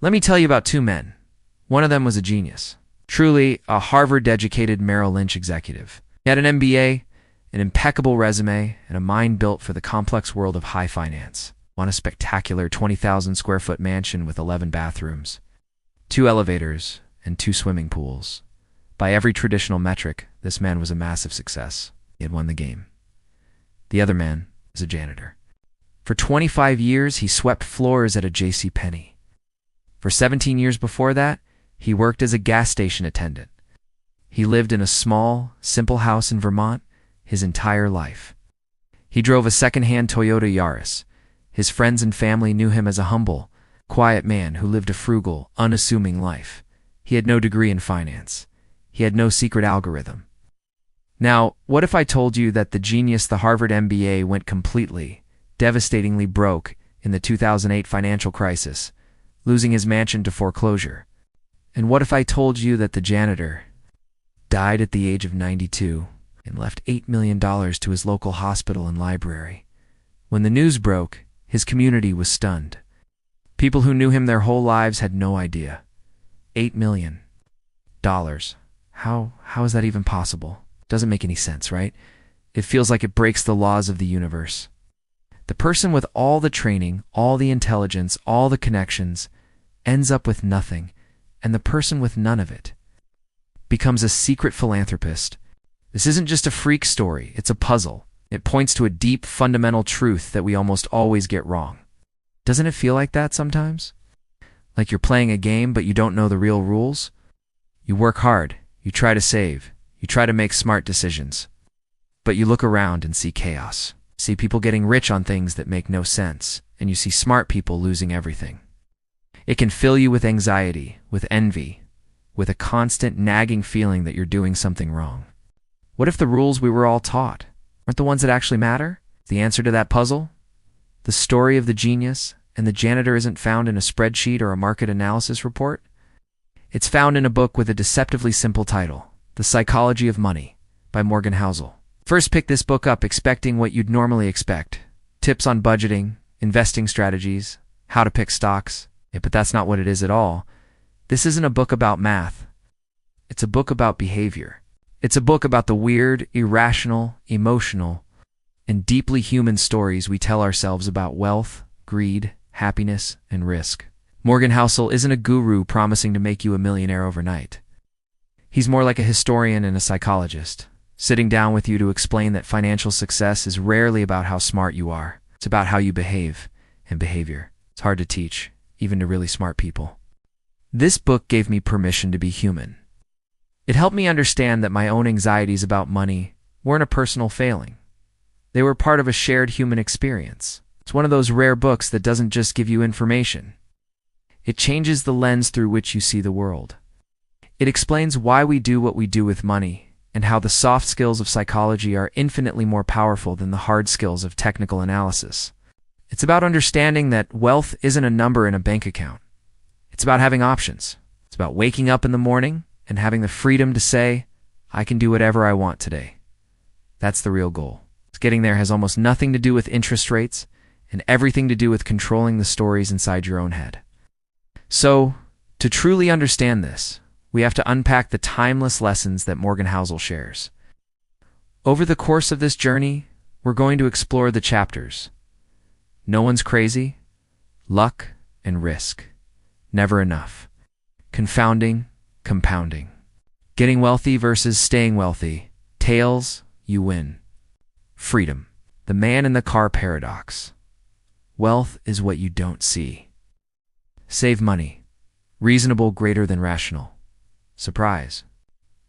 Let me tell you about two men. One of them was a genius. Truly a Harvard-educated Merrill Lynch executive. He had an MBA, an impeccable resume, and a mind built for the complex world of high finance. On a spectacular 20,000 square foot mansion with 11 bathrooms, 2 elevators, and 2 swimming pools. By every traditional metric, this man was a massive success. He had won the game. The other man was a janitor. For 25 years, he swept floors at a JCPenney. For 17 years before that, he worked as a gas station attendant. He lived in a small, simple house in Vermont his entire life. He drove a second-hand Toyota Yaris. His friends and family knew him as a humble, quiet man who lived a frugal, unassuming life. He had no degree in finance. He had no secret algorithm. Now, what if I told you that the genius, the Harvard MBA, went completely, devastatingly broke in the 2008 financial crisis, losing his mansion to foreclosure? And what if I told you that the janitor died at the age of 92 and left $8 million to his local hospital and library? When the news broke, his community was stunned. People who knew him their whole lives had no idea. $8 million. How is that even possible? Doesn't make any sense, right? It feels like it breaks the laws of the universe. The person with all the training, all the intelligence, all the connections, ends up with nothing, and the person with none of it becomes a secret philanthropist. This isn't just a freak story, it's a puzzle. It points to a deep, fundamental truth that we almost always get wrong. Doesn't it feel like that sometimes? Like you're playing a game, but you don't know the real rules? You work hard, you try to save, you try to make smart decisions. But you look around and see chaos. See people getting rich on things that make no sense, and you see smart people losing everything. It can fill you with anxiety, with envy, with a constant nagging feeling that you're doing something wrong. What if the rules we were all taught aren't the ones that actually matter? The answer to that puzzle? The story of the genius and the janitor isn't found in a spreadsheet or a market analysis report. It's found in a book with a deceptively simple title, The Psychology of Money, by Morgan Housel. First pick this book up expecting what you'd normally expect. Tips on budgeting, investing strategies, how to pick stocks. But that's not what it is at all. This isn't a book about math. It's a book about behavior. It's a book about the weird, irrational, emotional, and deeply human stories we tell ourselves about wealth, greed, happiness, and risk. Morgan Housel isn't a guru promising to make you a millionaire overnight. He's more like a historian and a psychologist, sitting down with you to explain that financial success is rarely about how smart you are. It's about how you behave, and behavior. It's hard to teach, even to really smart people. This book gave me permission to be human. It helped me understand that my own anxieties about money weren't a personal failing. They were part of a shared human experience. It's one of those rare books that doesn't just give you information. It changes the lens through which you see the world. It explains why we do what we do with money and how the soft skills of psychology are infinitely more powerful than the hard skills of technical analysis. It's about understanding that wealth isn't a number in a bank account. It's about having options. It's about waking up in the morning and having the freedom to say, I can do whatever I want today. That's the real goal. Getting there has almost nothing to do with interest rates and everything to do with controlling the stories inside your own head. So, to truly understand this, we have to unpack the timeless lessons that Morgan Housel shares. Over the course of this journey, we're going to explore the chapters: No One's Crazy, Luck and Risk, Never Enough, Confounding, Compounding, Getting Wealthy versus Staying Wealthy, Tails, You Win, Freedom, The Man in the Car Paradox, Wealth is What You Don't See, Save Money, Reasonable Greater Than Rational, Surprise,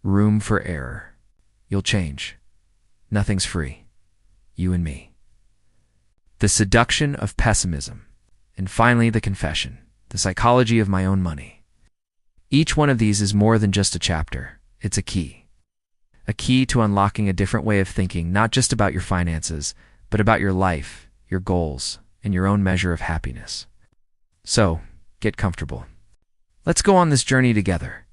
Room for Error, You'll Change, Nothing's Free, You and Me, The Seduction of Pessimism, and finally The Confession, The Psychology of My Own Money. Each one of these is more than just a chapter, it's a key. A key to unlocking a different way of thinking, not just about your finances, but about your life, your goals, and your own measure of happiness. So, get comfortable. Let's go on this journey together.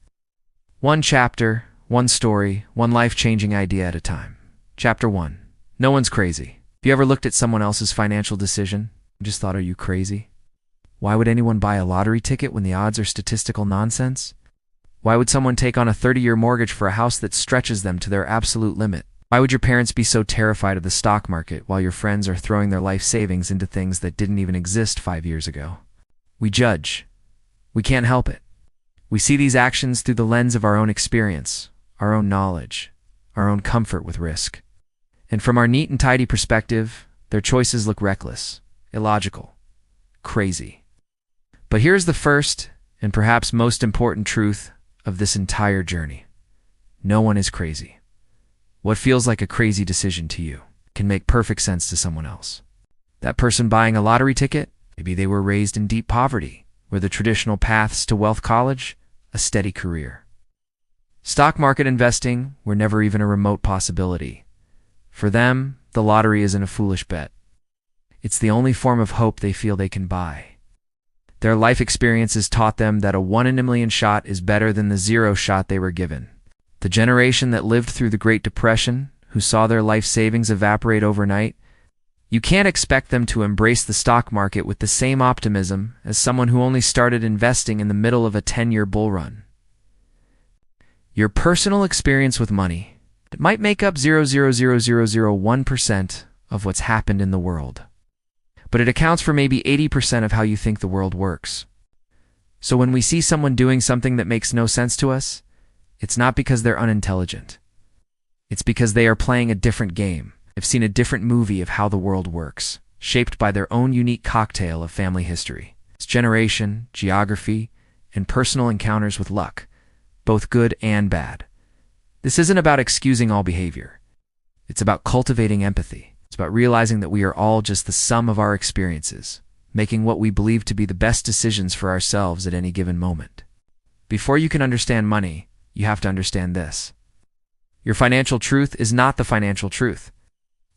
One chapter, one story, one life-changing idea at a time. Chapter 1. No One's Crazy. Have you ever looked at someone else's financial decision and just thought, are you crazy? Why would anyone buy a lottery ticket when the odds are statistical nonsense? Why would someone take on a 30-year mortgage for a house that stretches them to their absolute limit? Why would your parents be so terrified of the stock market while your friends are throwing their life savings into things that didn't even exist 5 years ago? We judge. We can't help it. We see these actions through the lens of our own experience, our own knowledge, our own comfort with risk. And from our neat and tidy perspective, their choices look reckless, illogical, crazy. But here's the first and perhaps most important truth of this entire journey. No one is crazy. What feels like a crazy decision to you can make perfect sense to someone else. That person buying a lottery ticket, maybe they were raised in deep poverty, where the traditional paths to wealth college, a steady career. Stock market investing were never even a remote possibility. For them, the lottery isn't a foolish bet. It's the only form of hope they feel they can buy. Their life experiences taught them that a 1 in a million shot is better than the 0 shot they were given. The generation that lived through the Great Depression, who saw their life savings evaporate overnight, you can't expect them to embrace the stock market with the same optimism as someone who only started investing in the middle of a 10-year bull run. Your personal experience with money, it might make up 0.00001% of what's happened in the world, but it accounts for maybe 80% of how you think the world works. So when we see someone doing something that makes no sense to us, it's not because they're unintelligent. It's because they are playing a different game. They've seen a different movie of how the world works, shaped by their own unique cocktail of family history. It's generation, geography, and personal encounters with luck, both good and bad. This isn't about excusing all behavior. It's about cultivating empathy. It's about realizing that we are all just the sum of our experiences, making what we believe to be the best decisions for ourselves at any given moment. Before you can understand money, you have to understand this. Your financial truth is not the financial truth.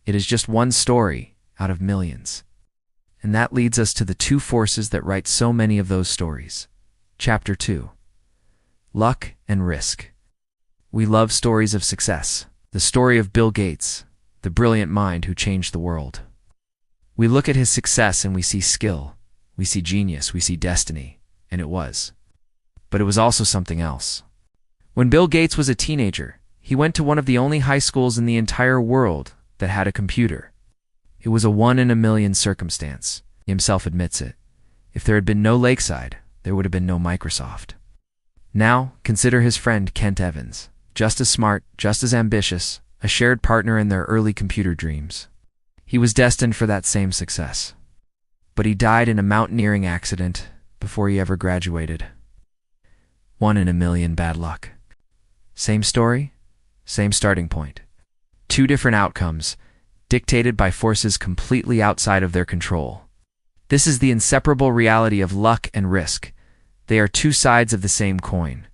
It is just one story out of millions. And that leads us to the two forces that write so many of those stories. Chapter 2. Luck and Risk. We love stories of success. The story of Bill Gates, the brilliant mind who changed the world. We look at his success and we see skill, we see genius, we see destiny, and it was. But it was also something else. When Bill Gates was a teenager, he went to one of the only high schools in the entire world that had a computer. It was a 1 in a million circumstance. He himself admits it. If there had been no Lakeside, there would have been no Microsoft. Now, consider his friend Kent Evans. Just as smart, just as ambitious, a shared partner in their early computer dreams. He was destined for that same success. But he died in a mountaineering accident before he ever graduated. 1 in a million bad luck. Same story, same starting point. Two different outcomes, dictated by forces completely outside of their control. This is the inseparable reality of luck and risk. They are two sides of the same coin.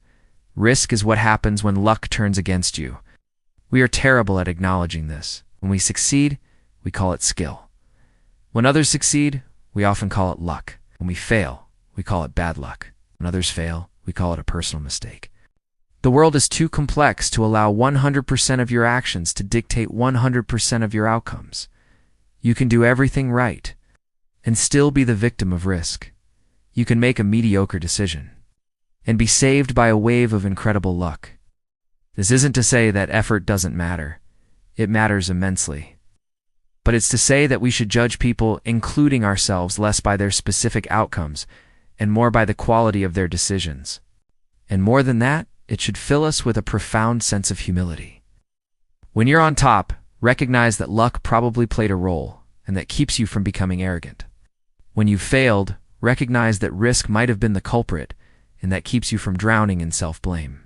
Risk is what happens when luck turns against you. We are terrible at acknowledging this. When we succeed, we call it skill. When others succeed, we often call it luck. When we fail, we call it bad luck. When others fail, we call it a personal mistake. The world is too complex to allow 100% of your actions to dictate 100% of your outcomes. You can do everything right and still be the victim of risk. You can make a mediocre decision and be saved by a wave of incredible luck. This isn't to say that effort doesn't matter. It matters immensely. But it's to say that we should judge people, including ourselves, less by their specific outcomes and more by the quality of their decisions. And more than that, it should fill us with a profound sense of humility. When you're on top, recognize that luck probably played a role and that keeps you from becoming arrogant. When you've failed, recognize that risk might have been the culprit and that keeps you from drowning in self-blame.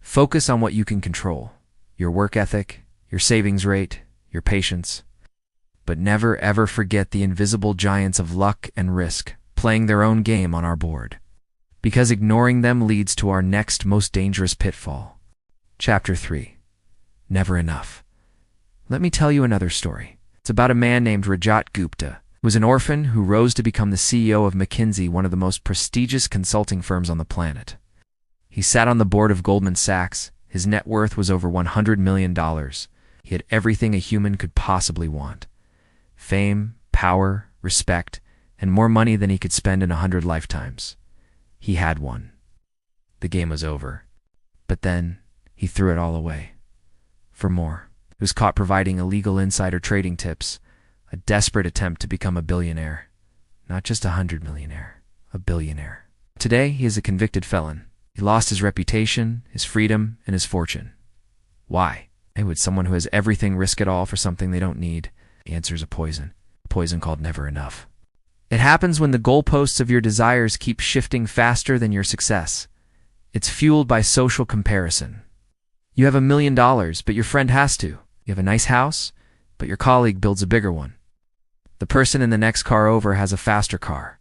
Focus on what you can control, your work ethic, your savings rate, your patience. But never ever forget the invisible giants of luck and risk playing their own game on our board. Because ignoring them leads to our next most dangerous pitfall. Chapter 3. Never enough. Let me tell you another story. It's about a man named Rajat Gupta, who was an orphan who rose to become the CEO of McKinsey, one of the most prestigious consulting firms on the planet. He sat on the board of Goldman Sachs. His net worth was over $100 million. He had everything a human could possibly want. Fame, power, respect, and more money than he could spend in 100 lifetimes. He had one. The game was over. But then he threw it all away. For more. He was caught providing illegal insider trading tips, a desperate attempt to become a billionaire. Not just a 100-millionaire, a billionaire. Today, he is a convicted felon. He lost his reputation, his freedom, and his fortune. Why? Why would someone who has everything risk it all for something they don't need? The answer is a poison. A poison called never enough. It happens when the goalposts of your desires keep shifting faster than your success. It's fueled by social comparison. You have $1 million, but your friend has to. You have a nice house, but your colleague builds a bigger one. The person in the next car over has a faster car.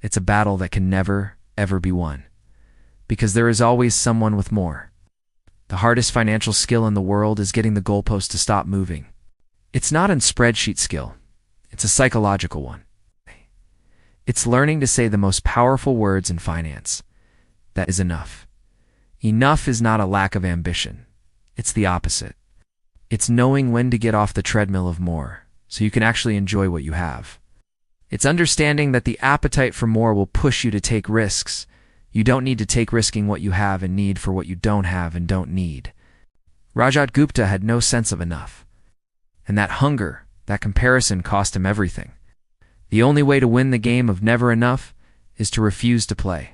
It's a battle that can never, ever be won. Because there is always someone with more. The hardest financial skill in the world is getting the goalpost to stop moving. It's not a spreadsheet skill. It's a psychological one. It's learning to say the most powerful words in finance. That is enough. Enough is not a lack of ambition. It's the opposite. It's knowing when to get off the treadmill of more, so you can actually enjoy what you have. It's understanding that the appetite for more will push you to take risks. You don't need to take risking what you have and need for what you don't have and don't need. Rajat Gupta had no sense of enough. And that hunger, that comparison cost him everything. The only way to win the game of never enough is to refuse to play.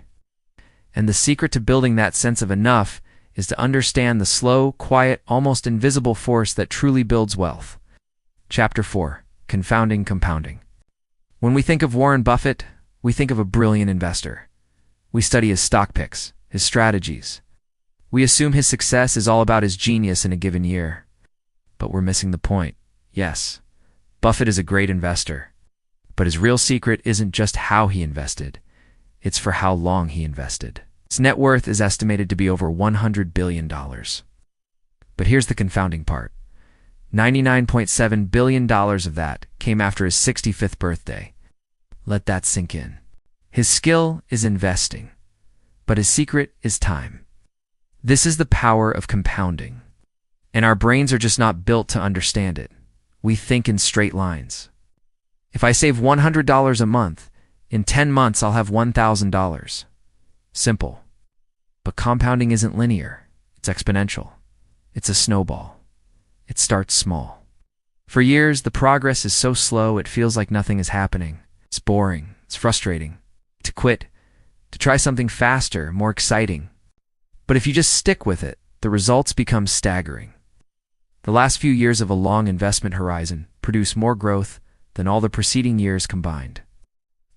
And the secret to building that sense of enough is to understand the slow, quiet, almost invisible force that truly builds wealth. Chapter 4. Confounding Compounding. When we think of Warren Buffett, we think of a brilliant investor. We study his stock picks, his strategies. We assume his success is all about his genius in a given year. But we're missing the point. Yes, Buffett is a great investor. But his real secret isn't just how he invested. It's for how long he invested. His net worth is estimated to be over $100 billion. But here's the confounding part. $99.7 billion of that came after his 65th birthday. Let that sink in. His skill is investing, but his secret is time. This is the power of compounding. And our brains are just not built to understand it. We think in straight lines. If I save $100 a month, in 10 months I'll have $1,000. Simple. But compounding isn't linear. It's exponential. It's a snowball. It starts small. For years, the progress is so slow it feels like nothing is happening. It's boring. It's frustrating. To quit. To try something faster, more exciting. But if you just stick with it, the results become staggering. The last few years of a long investment horizon produce more growth than all the preceding years combined.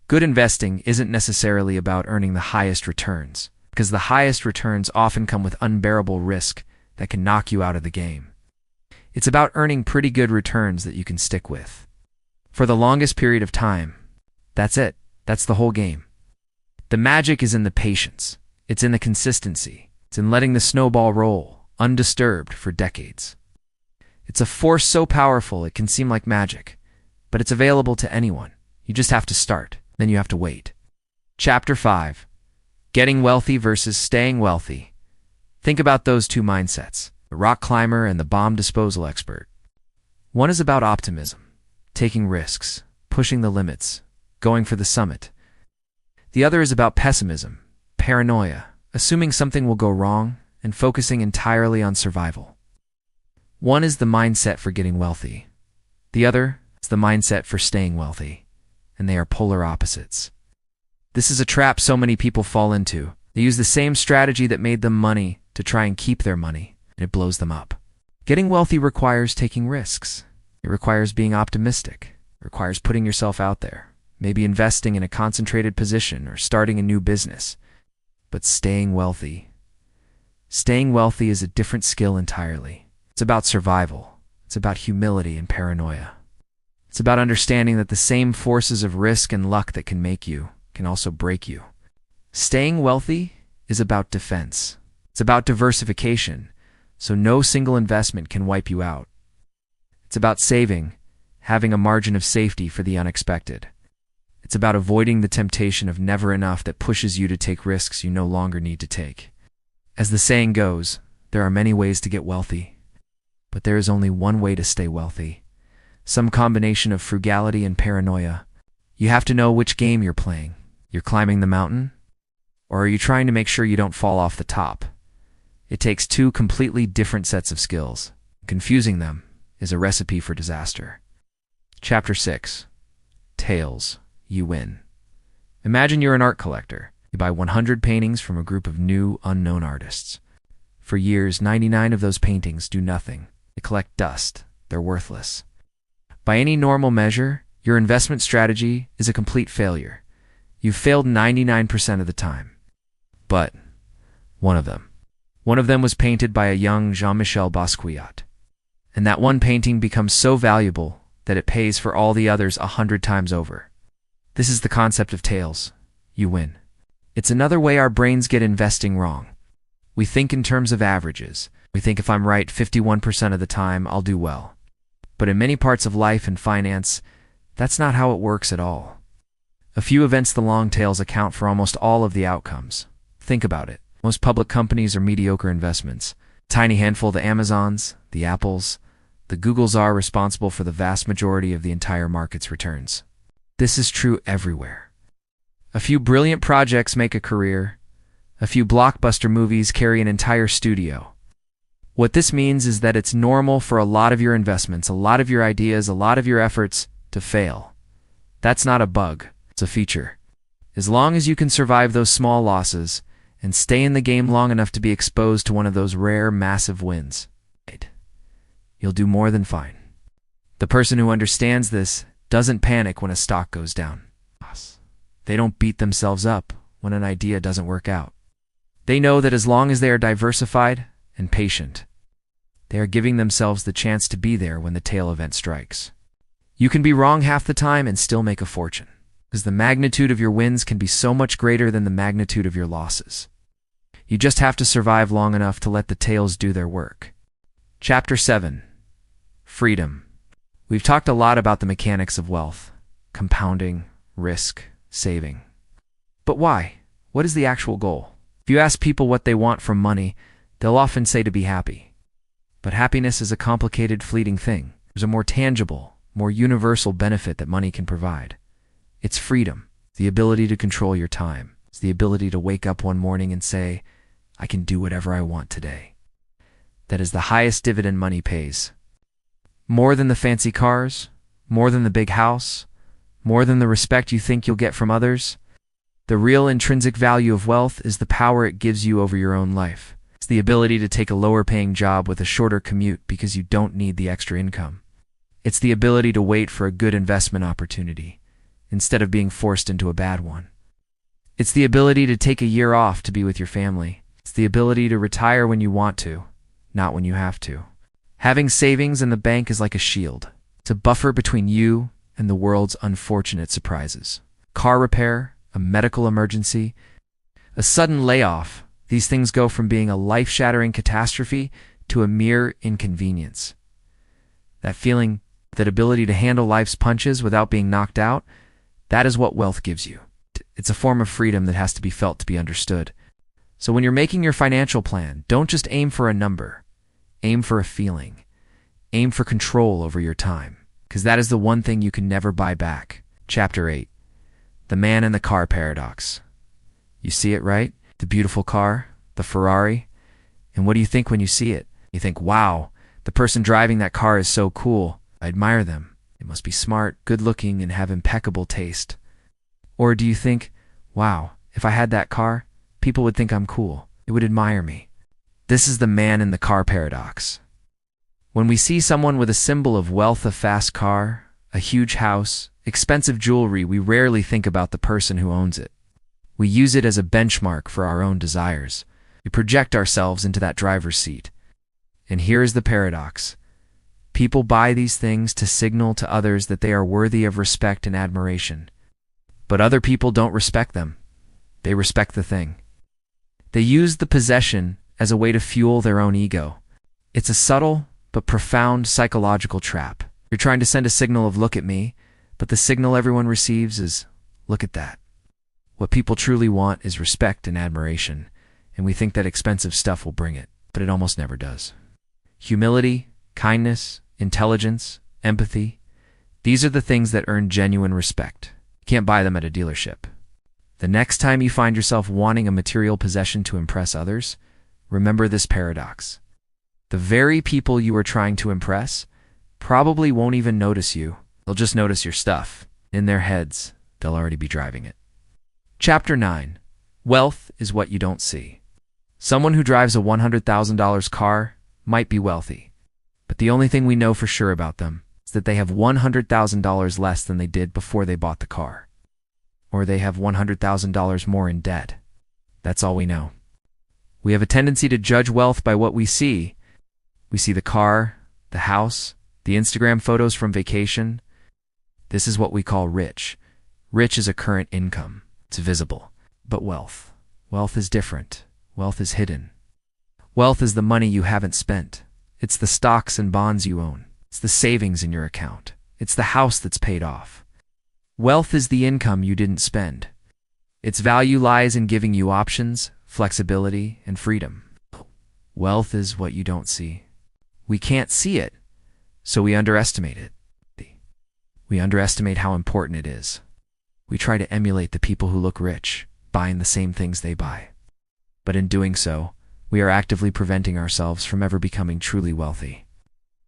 Good investing isn't necessarily about earning the highest returns, because the highest returns often come with unbearable risk that can knock you out of the game. It's about earning pretty good returns that you can stick with. For the longest period of time. That's it. That's the whole game. The magic is in the patience. It's in the consistency. It's in letting the snowball roll, undisturbed, for decades. It's a force so powerful it can seem like magic, but it's available to anyone. You just have to start. Then you have to wait. Chapter 5. Getting wealthy versus staying wealthy. Think about those two mindsets, the rock climber and the bomb disposal expert. One is about optimism, taking risks, pushing the limits, going for the summit. The other is about pessimism, paranoia, assuming something will go wrong, and focusing entirely on survival. One is the mindset for getting wealthy. The other is the mindset for staying wealthy. And they are polar opposites. This is a trap so many people fall into. They use the same strategy that made them money to try and keep their money, and it blows them up. Getting wealthy requires taking risks. It requires being optimistic. It requires putting yourself out there, maybe investing in a concentrated position or starting a new business. But staying wealthy is a different skill entirely. It's about survival. It's about humility and paranoia. It's about understanding that the same forces of risk and luck that can make you can also break you. Staying wealthy is about defense. It's about diversification, so no single investment can wipe you out. It's about saving, having a margin of safety for the unexpected. It's about avoiding the temptation of never enough that pushes you to take risks you no longer need to take. As the saying goes, there are many ways to get wealthy, but there is only one way to stay wealthy. Some combination of frugality and paranoia. You have to know which game you're playing. You're climbing the mountain? Or are you trying to make sure you don't fall off the top? It takes two completely different sets of skills. Confusing them is a recipe for disaster. Chapter 6. Tails. You win. Imagine you're an art collector. You buy 100 paintings from a group of new, unknown artists. For years, 99 of those paintings do nothing. They collect dust. They're worthless. By any normal measure, your investment strategy is a complete failure. You've failed 99% of the time. But one of them was painted by a young Jean-Michel Basquiat. And that one painting becomes so valuable that it pays for all the others 100 times over. This is the concept of tails. You win. It's another way our brains get investing wrong. We think in terms of averages. We think if I'm right 51% of the time, I'll do well. But in many parts of life and finance, that's not how it works at all. A few events, the long tails, account for almost all of the outcomes. Think about it. Most public companies are mediocre investments. A tiny handful, the Amazons, the Apples, the Googles, are responsible for the vast majority of the entire market's returns. This is true everywhere. A few brilliant projects make a career. A few blockbuster movies carry an entire studio. What this means is that it's normal for a lot of your investments, a lot of your ideas, a lot of your efforts to fail. That's not a bug, it's a feature. As long as you can survive those small losses and stay in the game long enough to be exposed to one of those rare, massive wins, you'll do more than fine. The person who understands this doesn't panic when a stock goes down. They don't beat themselves up when an idea doesn't work out. They know that as long as they are diversified and patient, they are giving themselves the chance to be there when the tail event strikes. You can be wrong half the time and still make a fortune, because the magnitude of your wins can be so much greater than the magnitude of your losses. You just have to survive long enough to let the tails do their work. Chapter 7. Freedom. We've talked a lot about the mechanics of wealth, compounding, risk, saving. But why? What is the actual goal? If you ask people what they want from money, they'll often say to be happy. But happiness is a complicated, fleeting thing. There's a more tangible, more universal benefit that money can provide. It's freedom, the ability to control your time. It's the ability to wake up one morning and say, I can do whatever I want today. That is the highest dividend money pays. More than the fancy cars, more than the big house, more than the respect you think you'll get from others. The real intrinsic value of wealth is the power it gives you over your own life. It's the ability to take a lower-paying job with a shorter commute because you don't need the extra income. It's the ability to wait for a good investment opportunity instead of being forced into a bad one. It's the ability to take a year off to be with your family. It's the ability to retire when you want to, not when you have to. Having savings in the bank is like a shield. It's a buffer between you and the world's unfortunate surprises. Car repair, a medical emergency, a sudden layoff. These things go from being a life-shattering catastrophe to a mere inconvenience. That feeling, that ability to handle life's punches without being knocked out, that is what wealth gives you. It's a form of freedom that has to be felt to be understood. So when you're making your financial plan, don't just aim for a number. Aim for a feeling. Aim for control over your time, because that is the one thing you can never buy back. Chapter 8. The man in the car paradox. You see it, right? The beautiful car, the Ferrari. And what do you think when you see it? You think, wow, the person driving that car is so cool. I admire them. They must be smart, good-looking, and have impeccable taste. Or do you think, wow, if I had that car, people would think I'm cool. They would admire me. This is the man in the car paradox. When we see someone with a symbol of wealth, a fast car, a huge house, expensive jewelry, we rarely think about the person who owns it. We use it as a benchmark for our own desires. We project ourselves into that driver's seat. And here is the paradox. People buy these things to signal to others that they are worthy of respect and admiration. But other people don't respect them. They respect the thing. They use the possession as a way to fuel their own ego. It's a subtle but profound psychological trap. You're trying to send a signal of look at me, but the signal everyone receives is look at that. What people truly want is respect and admiration, and we think that expensive stuff will bring it, but it almost never does. Humility, kindness, intelligence, empathy, these are the things that earn genuine respect. You can't buy them at a dealership. The next time you find yourself wanting a material possession to impress others, remember this paradox. The very people you are trying to impress probably won't even notice you. They'll just notice your stuff. In their heads, they'll already be driving it. Chapter 9. Wealth is what you don't see. Someone who drives a $100,000 car might be wealthy, but the only thing we know for sure about them is that they have $100,000 less than they did before they bought the car. Or they have $100,000 more in debt. That's all we know. We have a tendency to judge wealth by what we see. We see the car, the house, the Instagram photos from vacation. This is what we call rich. Rich is a current income. It's visible. But wealth is different. Wealth is hidden. Wealth is the money you haven't spent. It's the stocks and bonds you own. It's the savings in your account. It's the house that's paid off. Wealth is the income you didn't spend. Its value lies in giving you options, flexibility, and freedom. Wealth is what you don't see. We can't see it, so we underestimate it. We underestimate how important it is. We try to emulate the people who look rich, buying the same things they buy. But in doing so, we are actively preventing ourselves from ever becoming truly wealthy.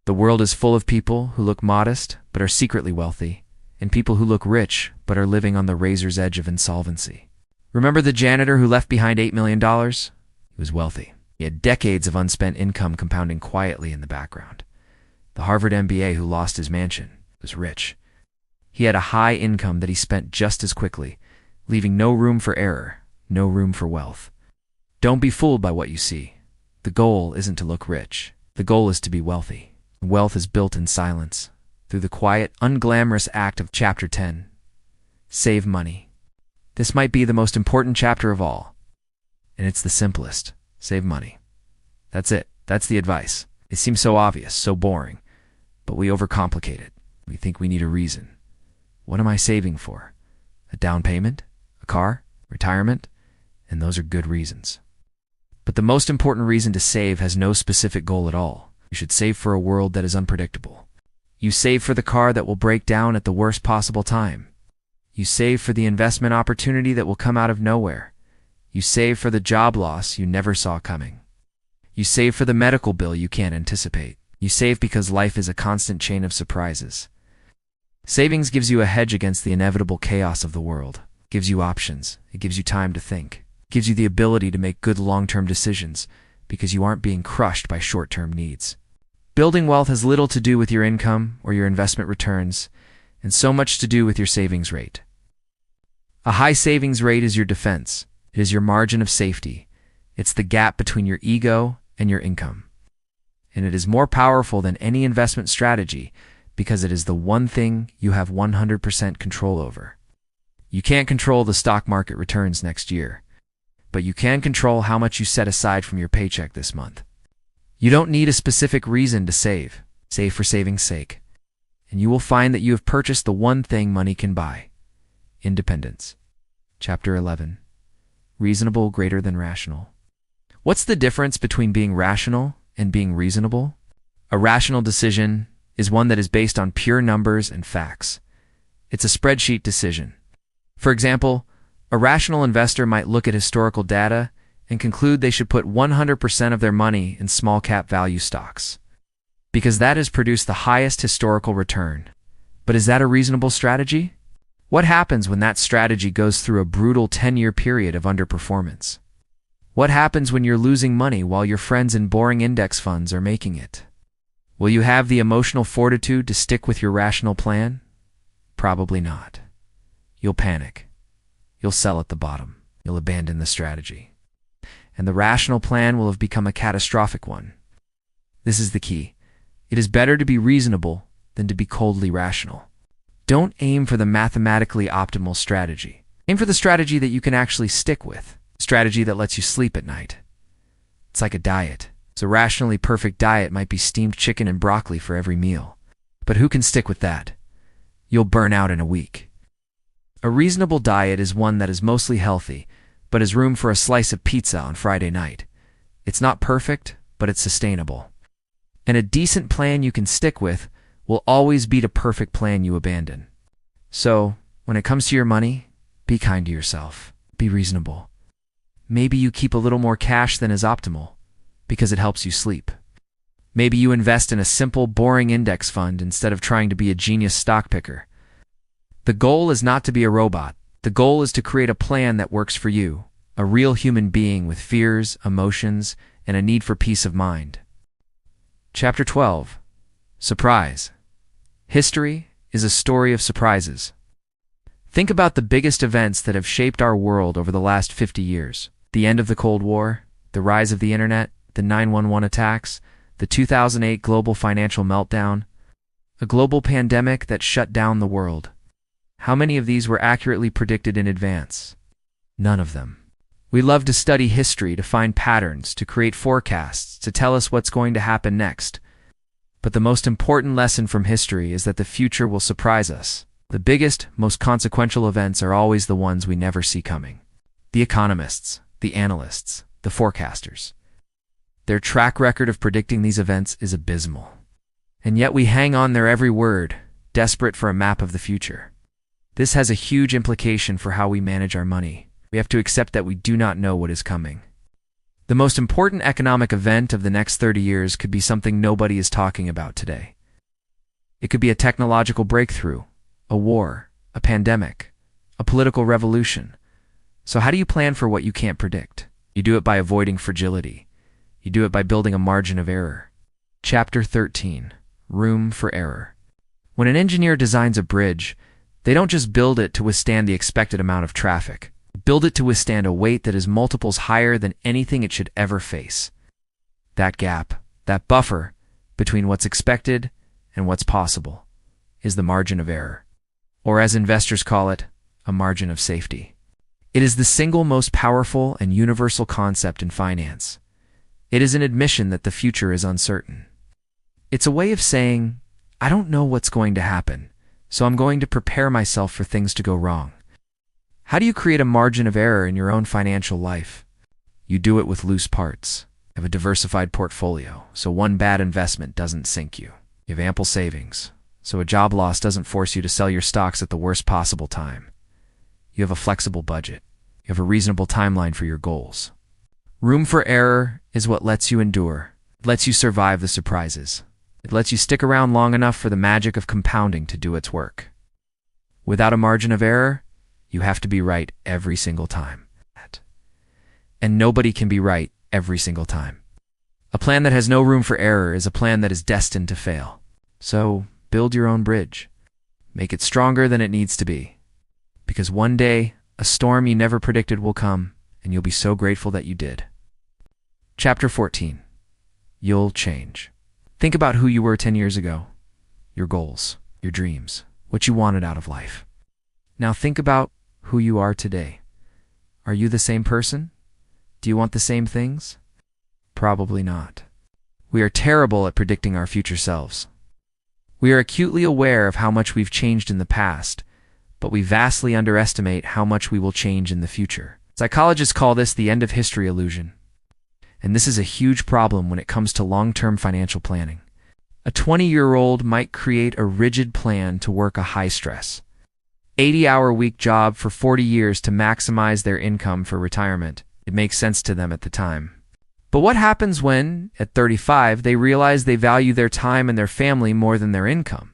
The world is full of people who look modest but are secretly wealthy, and people who look rich but are living on the razor's edge of insolvency. Remember the janitor who left behind $8 million? He was wealthy. He had decades of unspent income compounding quietly in the background. The Harvard MBA who lost his mansion was rich. He had a high income that he spent just as quickly, leaving no room for error, no room for wealth. Don't be fooled by what you see. The goal isn't to look rich. The goal is to be wealthy. Wealth is built in silence, through the quiet, unglamorous act of Chapter 10. Save money. This might be the most important chapter of all, and it's the simplest. Save money. That's it. That's the advice. It seems so obvious, so boring, but we overcomplicate it. We think we need a reason. What am I saving for? A down payment? A car? Retirement? And those are good reasons. But the most important reason to save has no specific goal at all. You should save for a world that is unpredictable. You save for the car that will break down at the worst possible time. You save for the investment opportunity that will come out of nowhere. You save for the job loss you never saw coming. You save for the medical bill you can't anticipate. You save because life is a constant chain of surprises. Savings gives you a hedge against the inevitable chaos of the world. It gives you options. It gives you time to think. It gives you the ability to make good long-term decisions because you aren't being crushed by short-term needs. Building wealth has little to do with your income or your investment returns, and so much to do with your savings rate. A high savings rate is your defense. It is your margin of safety. It's the gap between your ego and your income. And it is more powerful than any investment strategy because it is the one thing you have 100% control over. You can't control the stock market returns next year, but you can control how much you set aside from your paycheck this month. You don't need a specific reason to save. Save for saving's sake. And you will find that you have purchased the one thing money can buy. Independence. Chapter 11. Reasonable greater than rational. What's the difference between being rational and being reasonable? A rational decision is one that is based on pure numbers and facts. It's a spreadsheet decision. For example, a rational investor might look at historical data and conclude they should put 100% of their money in small-cap value stocks, because that has produced the highest historical return. But is that a reasonable strategy? What happens when that strategy goes through a brutal 10-year period of underperformance? What happens when you're losing money while your friends in boring index funds are making it? Will you have the emotional fortitude to stick with your rational plan? Probably not. You'll panic. You'll sell at the bottom. You'll abandon the strategy. And the rational plan will have become a catastrophic one. This is the key. It is better to be reasonable than to be coldly rational. Don't aim for the mathematically optimal strategy. Aim for the strategy that you can actually stick with. Strategy that lets you sleep at night. It's like a diet. So a rationally perfect diet might be steamed chicken and broccoli for every meal. But who can stick with that? You'll burn out in a week. A reasonable diet is one that is mostly healthy, but has room for a slice of pizza on Friday night. It's not perfect, but it's sustainable. And a decent plan you can stick with will always beat a perfect plan you abandon. So, When it comes to your money, be kind to yourself. Be reasonable. Maybe you keep a little more cash than is optimal because it helps you sleep. Maybe you invest in a simple, boring index fund instead of trying to be a genius stock picker. The goal is not to be a robot. The goal is to create a plan that works for you, a real human being with fears, emotions, and a need for peace of mind. Chapter 12. Surprise. History is a story of surprises. Think about the biggest events that have shaped our world over the last 50 years. The end of the Cold War, the rise of the internet, the 9/11 attacks, the 2008 global financial meltdown, a global pandemic that shut down the world. How many of these were accurately predicted in advance? None of them. We love to study history to find patterns, to create forecasts, to tell us what's going to happen next. But the most important lesson from history is that the future will surprise us. The biggest, most consequential events are always the ones we never see coming. The economists, the analysts, the forecasters. Their track record of predicting these events is abysmal. And yet we hang on their every word, desperate for a map of the future. This has a huge implication for how we manage our money. We have to accept that we do not know what is coming. The most important economic event of the next 30 years could be something nobody is talking about today. It could be a technological breakthrough, a war, a pandemic, a political revolution. So how do you plan for what you can't predict? You do it by avoiding fragility. You do it by building a margin of error. Chapter 13. Room for error. When an engineer designs a bridge, they don't just build it to withstand the expected amount of traffic. Build it to withstand a weight that is multiples higher than anything it should ever face. That gap, that buffer between what's expected and what's possible, is the margin of error. Or as investors call it, a margin of safety. It is the single most powerful and universal concept in finance. It is an admission that the future is uncertain. It's a way of saying, I don't know what's going to happen, so I'm going to prepare myself for things to go wrong. How do you create a margin of error in your own financial life? You do it with loose parts. You have a diversified portfolio, so one bad investment doesn't sink you. You have ample savings, so a job loss doesn't force you to sell your stocks at the worst possible time. You have a flexible budget. You have a reasonable timeline for your goals. Room for error is what lets you endure. It lets you survive the surprises. It lets you stick around long enough for the magic of compounding to do its work. Without a margin of error, you have to be right every single time. And nobody can be right every single time. A plan that has no room for error is a plan that is destined to fail. So, build your own bridge. Make it stronger than it needs to be. Because one day, a storm you never predicted will come, and you'll be so grateful that you did. Chapter 14. You'll change. Think about who you were 10 years ago. Your goals, your dreams, what you wanted out of life. Now think about who you are today. Are you the same person? Do you want the same things? Probably not. We are terrible at predicting our future selves. We are acutely aware of how much we've changed in the past, but we vastly underestimate how much we will change in the future. Psychologists call this the end of history illusion. And this is a huge problem when it comes to long-term financial planning. A 20-year-old might create a rigid plan to work a high-stress, 80-hour-week job for 40 years to maximize their income for retirement. It makes sense to them at the time. But what happens when, at 35, they realize they value their time and their family more than their income?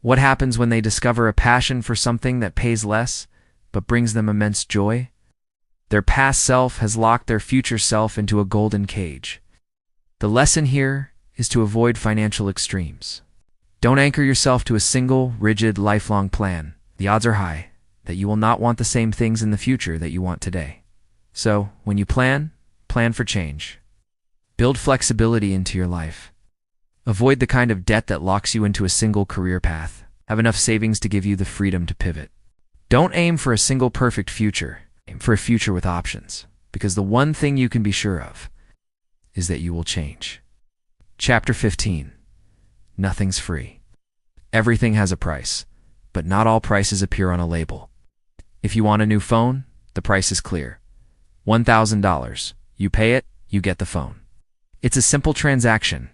What happens when they discover a passion for something that pays less, but brings them immense joy? Their past self has locked their future self into a golden cage. The lesson here is to avoid financial extremes. Don't anchor yourself to a single, rigid, lifelong plan. The odds are high that you will not want the same things in the future that you want today. So, when you plan for change. Build flexibility into your life. Avoid the kind of debt that locks you into a single career path. Have enough savings to give you the freedom to pivot. Don't aim for a single perfect future. Aim for a future with options, because the one thing you can be sure of is that you will change. Chapter 15. Nothing's free. Everything has a price, but not all prices appear on a label. If you want a new phone, the price is clear. $1,000. You pay it, you get the phone. It's a simple transaction.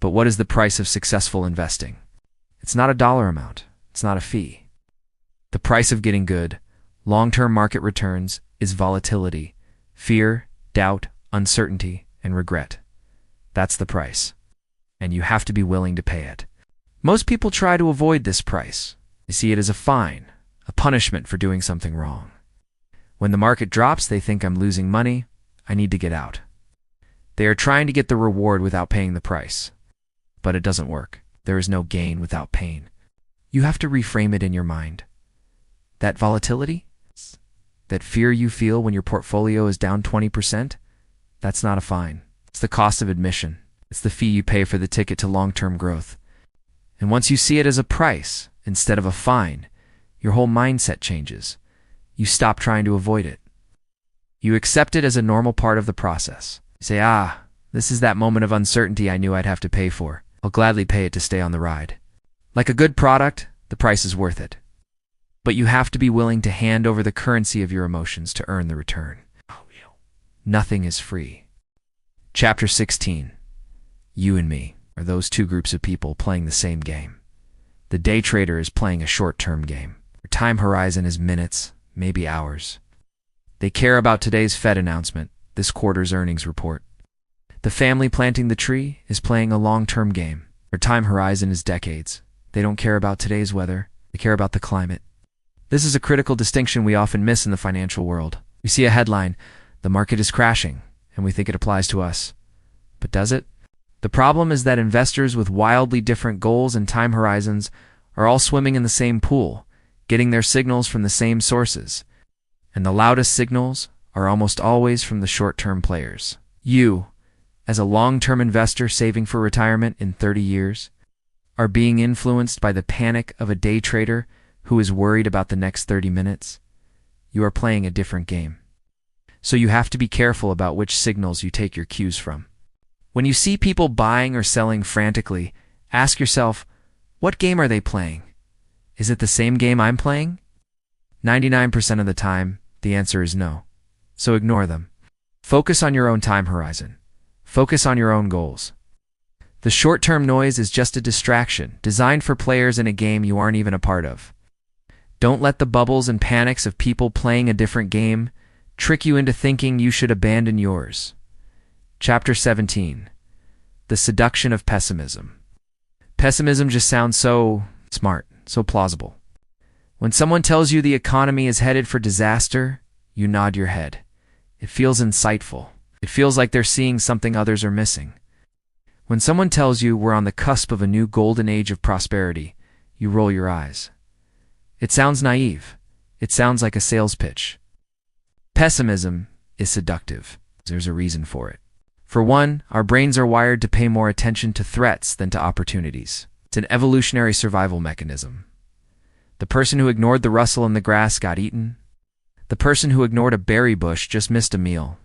But what is the price of successful investing? It's not a dollar amount. It's not a fee. The price of getting good, long-term market returns is volatility, fear, doubt, uncertainty, and regret. That's the price. And you have to be willing to pay it. Most people try to avoid this price. They see it as a fine, a punishment for doing something wrong. When the market drops, they think I'm losing money, I need to get out. They are trying to get the reward without paying the price. But it doesn't work. There is no gain without pain. You have to reframe it in your mind. That volatility, that fear you feel when your portfolio is down 20%, that's not a fine. It's the cost of admission. It's the fee you pay for the ticket to long-term growth. And once you see it as a price instead of a fine, your whole mindset changes. You stop trying to avoid it. You accept it as a normal part of the process. You say, this is that moment of uncertainty I knew I'd have to pay for. I'll gladly pay it to stay on the ride. Like a good product, the price is worth it. But you have to be willing to hand over the currency of your emotions to earn the return. Nothing is free. Chapter 16. You and me are those two groups of people playing the same game. The day trader is playing a short-term game. Their time horizon is minutes, maybe hours. They care about today's Fed announcement, this quarter's earnings report. The family planting the tree is playing a long-term game. Their time horizon is decades. They don't care about today's weather. They care about the climate. This is a critical distinction we often miss in the financial world. We see a headline, "The market is crashing," and we think it applies to us. But does it? The problem is that investors with wildly different goals and time horizons are all swimming in the same pool, getting their signals from the same sources. And the loudest signals are almost always from the short-term players. You, as a long-term investor saving for retirement in 30 years, are being influenced by the panic of a day trader who is worried about the next 30 minutes. You are playing a different game. So you have to be careful about which signals you take your cues from. When you see people buying or selling frantically, ask yourself, what game are they playing? Is it the same game I'm playing? 99% of the time, the answer is no. So ignore them. Focus on your own time horizon. Focus on your own goals. The short-term noise is just a distraction designed for players in a game you aren't even a part of. Don't let the bubbles and panics of people playing a different game trick you into thinking you should abandon yours. Chapter 17. The Seduction of Pessimism. Pessimism just sounds so smart, so plausible. When someone tells you the economy is headed for disaster, you nod your head. It feels insightful. It feels like they're seeing something others are missing. When someone tells you we're on the cusp of a new golden age of prosperity, you roll your eyes. It sounds naive. It sounds like a sales pitch. Pessimism is seductive. There's a reason for it. For one, our brains are wired to pay more attention to threats than to opportunities. It's an evolutionary survival mechanism. The person who ignored the rustle in the grass got eaten. The person who ignored a berry bush just missed a meal.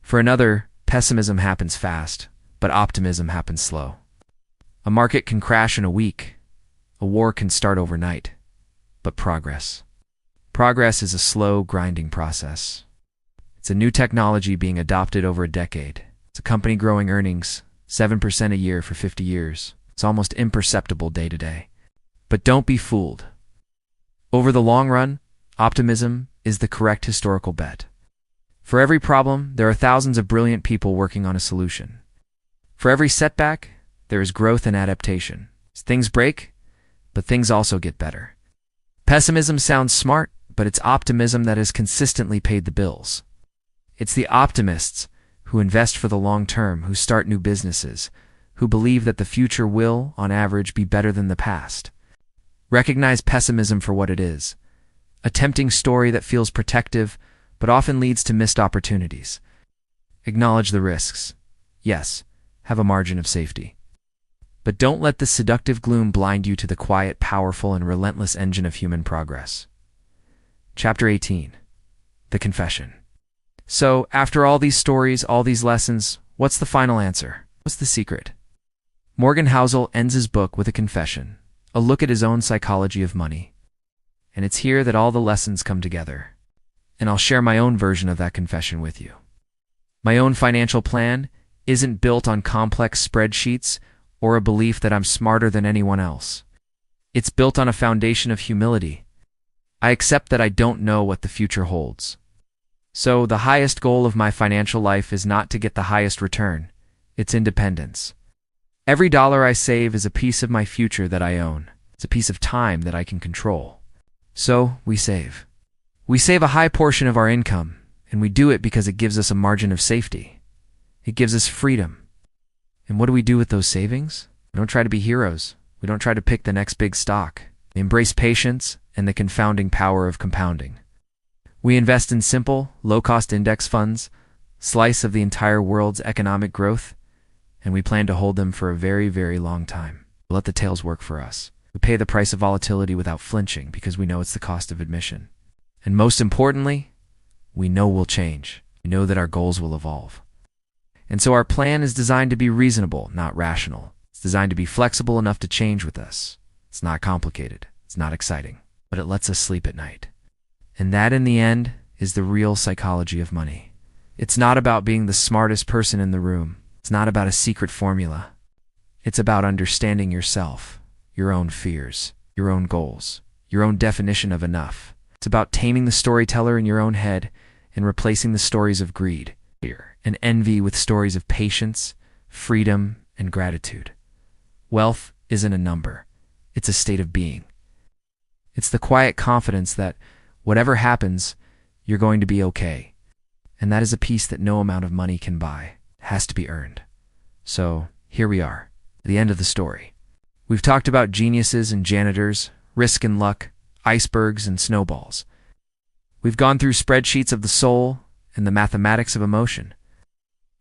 For another, pessimism happens fast, but optimism happens slow. A market can crash in a week. A war can start overnight. But progress is a slow, grinding process. It's a new technology being adopted over a decade. It's a company growing earnings 7% a year for 50 years. It's almost imperceptible day to day. But don't be fooled. Over the long run, optimism is the correct historical bet. For every problem, there are thousands of brilliant people working on a solution. For every setback, there is growth and adaptation. Things break, but things also get better. Pessimism sounds smart, but it's optimism that has consistently paid the bills. It's the optimists who invest for the long term, who start new businesses, who believe that the future will, on average, be better than the past. Recognize pessimism for what it is, a tempting story that feels protective, but often leads to missed opportunities. Acknowledge the risks. Yes, have a margin of safety. But don't let the seductive gloom blind you to the quiet, powerful, and relentless engine of human progress. Chapter 18. The Confession. So, after all these stories, all these lessons, what's the final answer? What's the secret? Morgan Housel ends his book with a confession, a look at his own psychology of money. And it's here that all the lessons come together. And I'll share my own version of that confession with you. My own financial plan isn't built on complex spreadsheets or a belief that I'm smarter than anyone else. It's built on a foundation of humility. I accept that I don't know what the future holds. So the highest goal of my financial life is not to get the highest return. It's independence. Every dollar I save is a piece of my future that I own. It's a piece of time that I can control. So we save. We save a high portion of our income, and we do it because it gives us a margin of safety. It gives us freedom. And what do we do with those savings? We don't try to be heroes. We don't try to pick the next big stock. We embrace patience and the confounding power of compounding. We invest in simple, low-cost index funds, slice of the entire world's economic growth, and we plan to hold them for a very, very long time. We let the tails work for us. We pay the price of volatility without flinching because we know it's the cost of admission. And most importantly, we know we'll change. We know that our goals will evolve. And so our plan is designed to be reasonable, not rational. It's designed to be flexible enough to change with us. It's not complicated. It's not exciting, but it lets us sleep at night. And that, in the end, is the real psychology of money. It's not about being the smartest person in the room. It's not about a secret formula. It's about understanding yourself, your own fears, your own goals, your own definition of enough. It's about taming the storyteller in your own head and replacing the stories of greed, fear, and envy with stories of patience, freedom, and gratitude. Wealth isn't a number. It's a state of being. It's the quiet confidence that whatever happens, you're going to be okay. And that is a peace that no amount of money can buy. It has to be earned. So here we are, at the end of the story. We've talked about geniuses and janitors, risk and luck, icebergs and snowballs. We've gone through spreadsheets of the soul and the mathematics of emotion.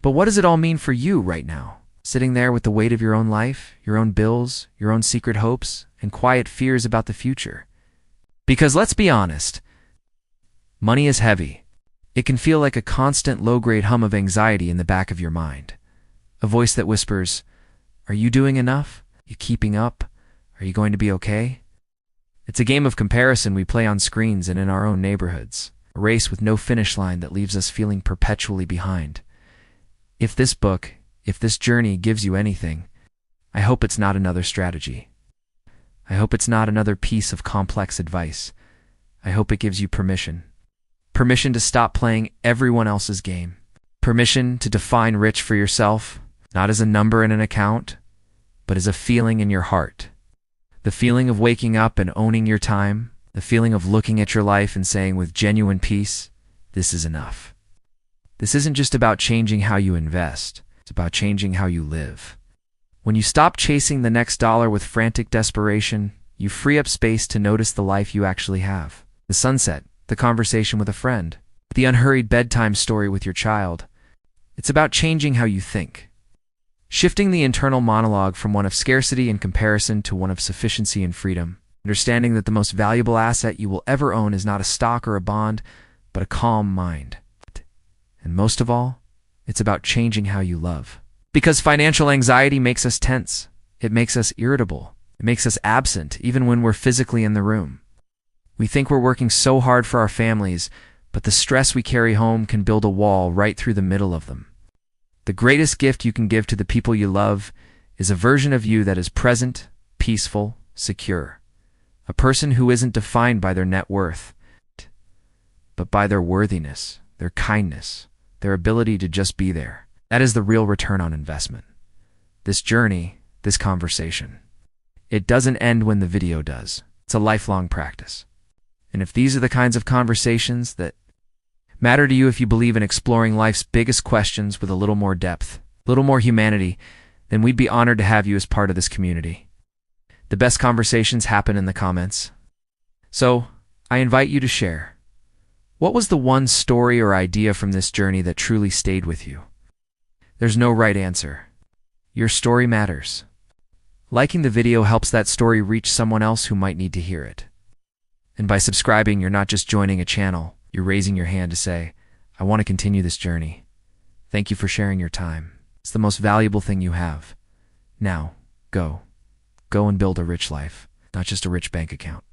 But what does it all mean for you right now? Sitting there with the weight of your own life, your own bills, your own secret hopes, and quiet fears about the future. Because let's be honest, money is heavy. It can feel like a constant low-grade hum of anxiety in the back of your mind. A voice that whispers, "Are you doing enough? Are you keeping up? Are you going to be okay?" It's a game of comparison we play on screens and in our own neighborhoods. A race with no finish line that leaves us feeling perpetually behind. If this book, if this journey gives you anything, I hope it's not another strategy. I hope it's not another piece of complex advice. I hope it gives you permission. Permission to stop playing everyone else's game. Permission to define rich for yourself, not as a number in an account, but as a feeling in your heart. The feeling of waking up and owning your time. The feeling of looking at your life and saying with genuine peace, this is enough. This isn't just about changing how you invest. It's about changing how you live. When you stop chasing the next dollar with frantic desperation, you free up space to notice the life you actually have. The sunset, the conversation with a friend, the unhurried bedtime story with your child. It's about changing how you think. Shifting the internal monologue from one of scarcity and comparison to one of sufficiency and freedom. Understanding that the most valuable asset you will ever own is not a stock or a bond, but a calm mind. And most of all, it's about changing how you love. Because financial anxiety makes us tense. It makes us irritable. It makes us absent, even when we're physically in the room. We think we're working so hard for our families, but the stress we carry home can build a wall right through the middle of them. The greatest gift you can give to the people you love is a version of you that is present, peaceful, secure. A person who isn't defined by their net worth, but by their worthiness, their kindness, their ability to just be there. That is the real return on investment. This journey, this conversation. It doesn't end when the video does. It's a lifelong practice. And if these are the kinds of conversations that matter to you, if you believe in exploring life's biggest questions with a little more depth, a little more humanity, then we'd be honored to have you as part of this community. The best conversations happen in the comments. So, I invite you to share. What was the one story or idea from this journey that truly stayed with you? There's no right answer. Your story matters. Liking the video helps that story reach someone else who might need to hear it. And by subscribing, you're not just joining a channel, you're raising your hand to say, I want to continue this journey. Thank you for sharing your time. It's the most valuable thing you have. Now, go. Go and build a rich life, not just a rich bank account.